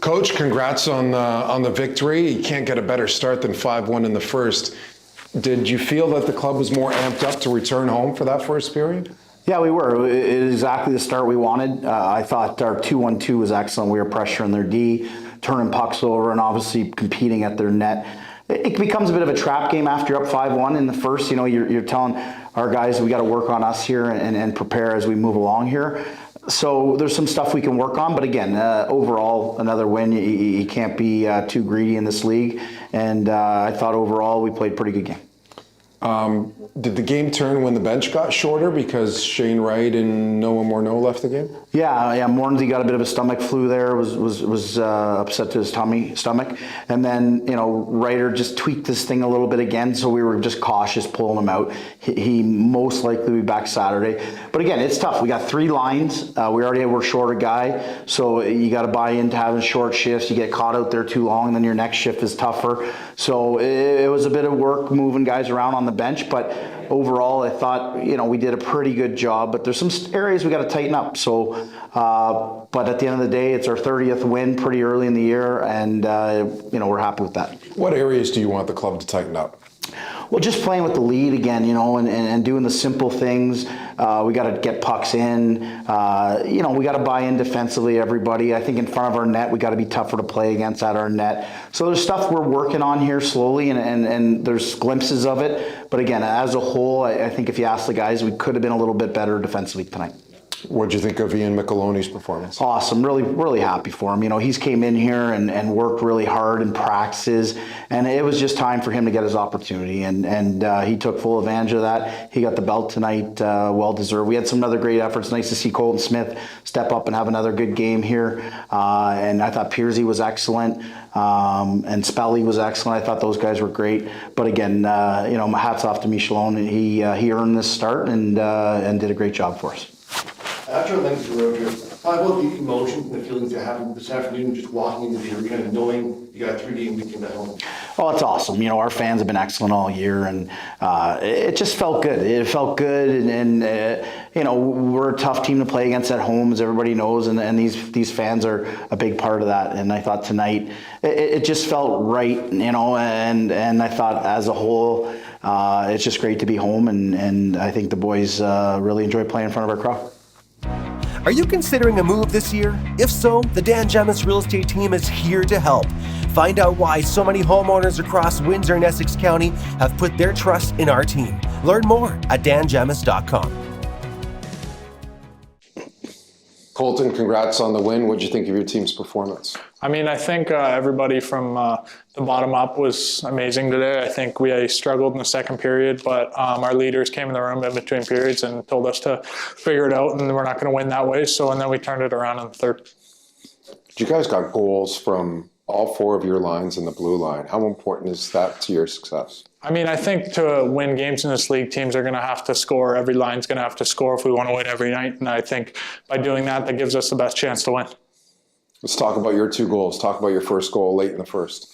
Coach, congrats on the victory. You can't get a better start than 5-1 in the first. Did you feel that the club was more amped up to return home for that first period? Yeah, we were. It is exactly the start we wanted. I thought our 2-1-2 was excellent. We were pressuring their D, turning pucks over, and obviously competing at their net. It becomes a bit of a trap game after you're up 5-1 in the first. You know, you're telling our guys we got to work on us here and prepare as we move along here. So there's some stuff we can work on, but again, overall, another win. You can't be too greedy in this league, and I thought overall we played a pretty good game. Did the game turn when the bench got shorter because Shane Wright and Noah Morneau left the game? Yeah. Mornsey got a bit of a stomach flu there. Was upset to his stomach, and then Ryder just tweaked this thing a little bit again. So we were just cautious pulling him out. He most likely will be back Saturday. But again, it's tough. We got 3 lines. We already were short a guy, so you got to buy into having short shifts. You get caught out there too long, and then your next shift is tougher. So it was a bit of work moving guys around on the bench, but overall, I thought, we did a pretty good job, but there's some areas we got to tighten up. So, but at the end of the day, it's our 30th win pretty early in the year, and, we're happy with that. What areas do you want the club to tighten up? Well, just playing with the lead again, and doing the simple things. We got to get pucks in. We got to buy in defensively, everybody. I think in front of our net, we got to be tougher to play against at our net. So there's stuff we're working on here slowly, and there's glimpses of it. But again, as a whole, I think if you ask the guys, we could have been a little bit better defensively tonight. What did you think of Ian Micheloni's performance? Awesome. Really, really happy for him. He's came in here and worked really hard in practices, and it was just time for him to get his opportunity, and he took full advantage of that. He got the belt tonight, well deserved. We had some other great efforts. Nice to see Colton Smith step up and have another good game here, and I thought Piersey was excellent, and Spelly was excellent. I thought those guys were great. But again, my hats off to Michelon. He earned this start and did a great job for us. After a lengthy road trip, talk about the emotions and the feelings you're having this afternoon, just walking into the arena and knowing you got a 3-game weekend at home. Oh, it's awesome. Our fans have been excellent all year, and it just felt good. It felt good, and we're a tough team to play against at home, as everybody knows, and these fans are a big part of that. And I thought tonight, it just felt right, and I thought as a whole, it's just great to be home, and I think the boys really enjoy playing in front of our crowd. Are you considering a move this year? If so, the Dan Gemus Real Estate Team is here to help. Find out why so many homeowners across Windsor and Essex County have put their trust in our team. Learn more at dangemus.com. Colton, congrats on the win. What did you think of your team's performance? I think everybody from the bottom up was amazing today. I think we struggled in the second period, but our leaders came in the room in between periods and told us to figure it out, and we're not going to win that way. And then we turned it around in the third. You guys got goals from all 4 of your lines in the blue line. How important is that to your success? I think to win games in this league, teams are going to have to score. Every line's going to have to score if we want to win every night. And I think by doing that, that gives us the best chance to win. Let's talk about your 2 goals. Talk about your first goal late in the first.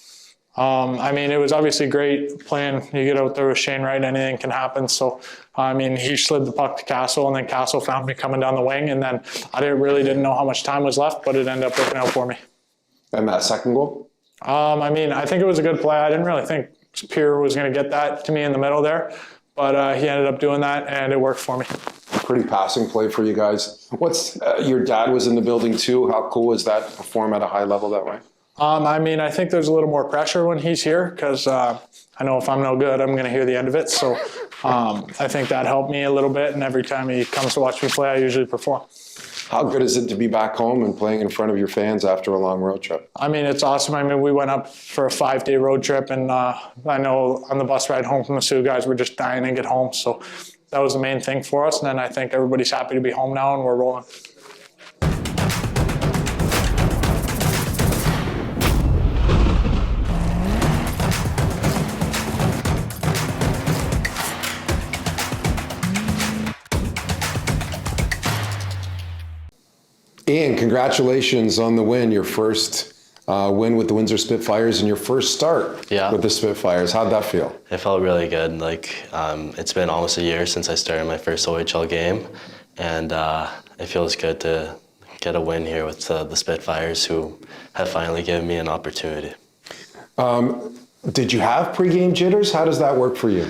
It was obviously great playing. You get out there with Shane Wright, anything can happen. So, he slid the puck to Castle, and then Castle found me coming down the wing. And then I didn't know how much time was left, but it ended up working out for me. And that second goal? I think it was a good play. I didn't really think Pierre was going to get that to me in the middle there, but he ended up doing that, and it worked for me. Pretty passing play for you guys. Your dad was in the building too. How cool is that to perform at a high level that way? I think there's a little more pressure when he's here because I know if I'm no good, I'm going to hear the end of it. So I think that helped me a little bit, and every time he comes to watch me play, I usually perform. How good is it to be back home and playing in front of your fans after a long road trip? It's awesome. We went up for a 5-day road trip, and I know on the bus ride home from the Sioux guys were just dying to get home. So that was the main thing for us. And then I think everybody's happy to be home now, and we're rolling. Ian, congratulations on the win. Your first win with the Windsor Spitfires and your first start with the Spitfires. How'd that feel? It felt really good. It's been almost a year since I started my first OHL game, and it feels good to get a win here with the Spitfires, who have finally given me an opportunity. Did you have pregame jitters? How does that work for you?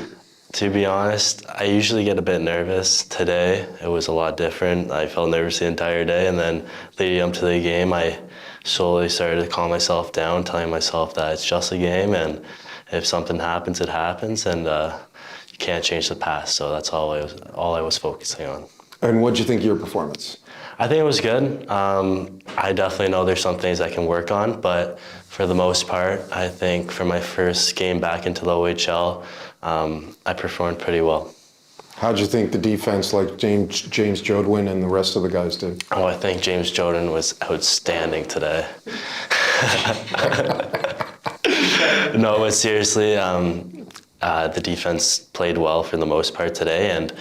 To be honest, I usually get a bit nervous. Today, it was a lot different. I felt nervous the entire day, and then leading up to the game, I slowly started to calm myself down, telling myself that it's just a game, and if something happens, it happens, and you can't change the past. So that's all I was focusing on. And what'd you think of your performance? I think it was good. I definitely know there's some things I can work on, but for the most part, I think for my first game back into the OHL, I performed pretty well. How'd you think the defense, like James Jodwin and the rest of the guys did? Oh, I think James Jordan was outstanding today. No, but seriously, the defense played well for the most part today, and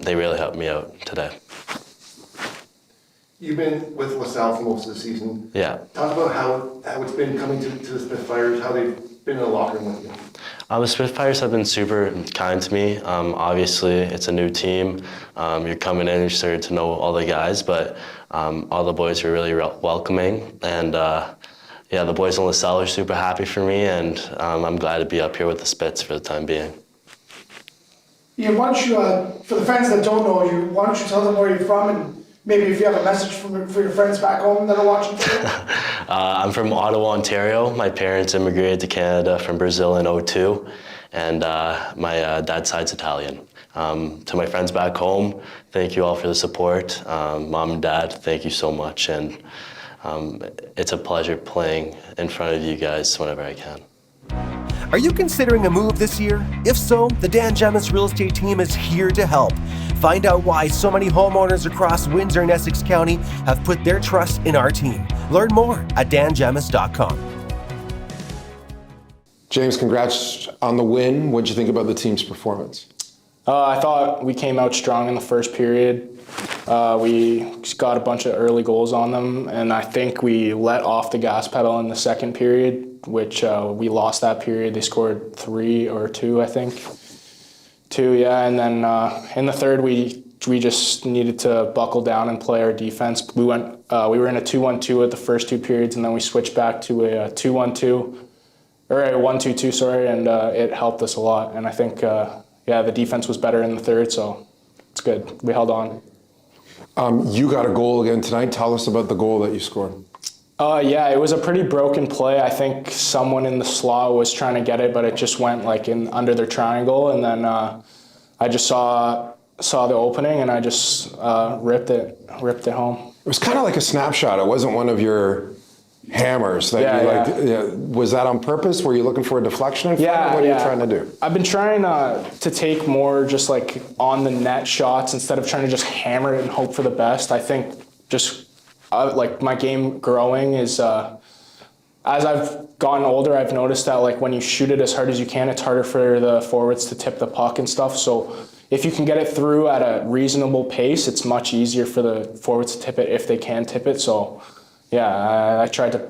they really helped me out today. You've been with LaSalle for most of the season. Yeah. Talk about how it's been coming to the Spitfires, how they've been in the locker room with you. The Spitfires have been super kind to me. Obviously, it's a new team. You're coming in, you're starting to know all the guys, but all the boys are really welcoming. And yeah, the boys in LaSalle are super happy for me, and I'm glad to be up here with the Spits for the time being. Yeah, why don't you, for the fans that don't know you, why don't you tell them where you're from, and maybe if you have a message for your friends back home that are watching today? I'm from Ottawa, Ontario. My parents immigrated to Canada from Brazil in '02, and my dad's side's Italian. To my friends back home, thank you all for the support. Mom and Dad, thank you so much, and it's a pleasure playing in front of you guys whenever I can. Are you considering a move this year? If so, the Dan Gemus Real Estate team is here to help. Find out why so many homeowners across Windsor and Essex County have put their trust in our team. Learn more at dangemus.com. James, congrats on the win. What'd you think about the team's performance? I thought we came out strong in the first period. We got a bunch of early goals on them, and I think we let off the gas pedal in the second period, which we lost that period. They scored 3 or 2, I think. 2, yeah, and then in the third we just needed to buckle down and play our defense. We were in a 2-1-2 at the first 2 periods, and then we switched back to a 2-1-2, or a 1-2-2, sorry, and it helped us a lot. And I think, yeah, the defense was better in the third, so it's good. We held on. You got a goal again tonight. Tell us about the goal that you scored. Yeah, it was a pretty broken play. I think someone in the slot was trying to get it, but it just went like in under their triangle, and then I just saw the opening, and I just ripped it home. It was kind of like a snapshot. It wasn't one of your hammers that Yeah, you yeah. like. Yeah. Was that on purpose? Were you looking for a deflection in front? Yeah, What are yeah. you trying to do? I've been trying to take more just like on the net shots instead of trying to just hammer it and hope for the best. I think just like my game growing is as I've gotten older, I've noticed that like when you shoot it as hard as you can, it's harder for the forwards to tip the puck and stuff. So if you can get it through at a reasonable pace, it's much easier for the forwards to tip it if they can tip it. So yeah, I tried to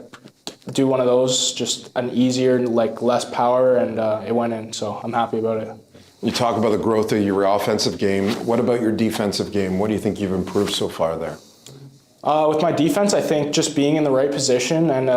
do one of those, just an easier, like less power, and it went in. So I'm happy about it. You talk about the growth of your offensive game. What about your defensive game? What do you think you've improved so far there? With my defense, I think just being in the right position, and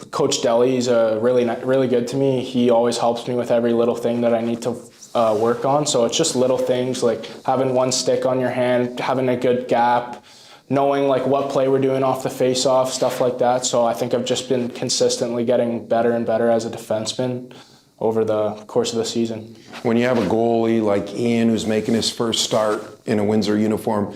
Coach Deli is really good to me. He always helps me with every little thing that I need to work on. So it's just little things like having one stick on your hand, having a good gap, knowing like what play we're doing off the face-off, stuff like that. So I think I've just been consistently getting better and better as a defenseman over the course of the season. When you have a goalie like Ian who's making his first start in a Windsor uniform,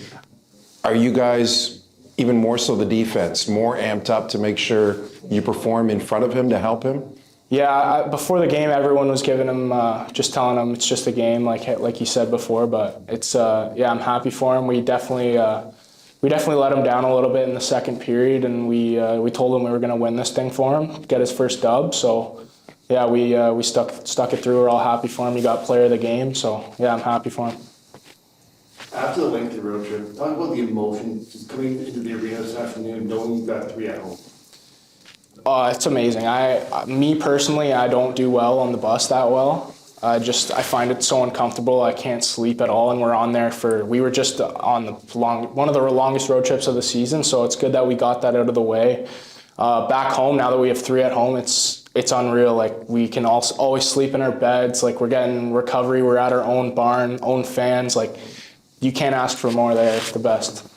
are you guys, even more so the defense, more amped up to make sure you perform in front of him to help him? Yeah, before the game, everyone was giving him, just telling him it's just a game, like you said before. But it's, yeah, I'm happy for him. We definitely let him down a little bit in the second period, and we told him we were going to win this thing for him, get his first dub. So yeah, we stuck it through. We're all happy for him. He got player of the game. So yeah, I'm happy for him. After the lengthy road trip, talk about the emotions coming into the arena this afternoon, knowing you've got 3 at home. It's amazing. Me personally, I don't do well on the bus that well. I find it so uncomfortable. I can't sleep at all, and we were just on one of the longest road trips of the season, so it's good that we got that out of the way. Back home, now that we have 3 at home, it's unreal. Like, we can always sleep in our beds. Like, we're getting recovery. We're at our own barn, own fans. Like, you can't ask for more there. It's the best.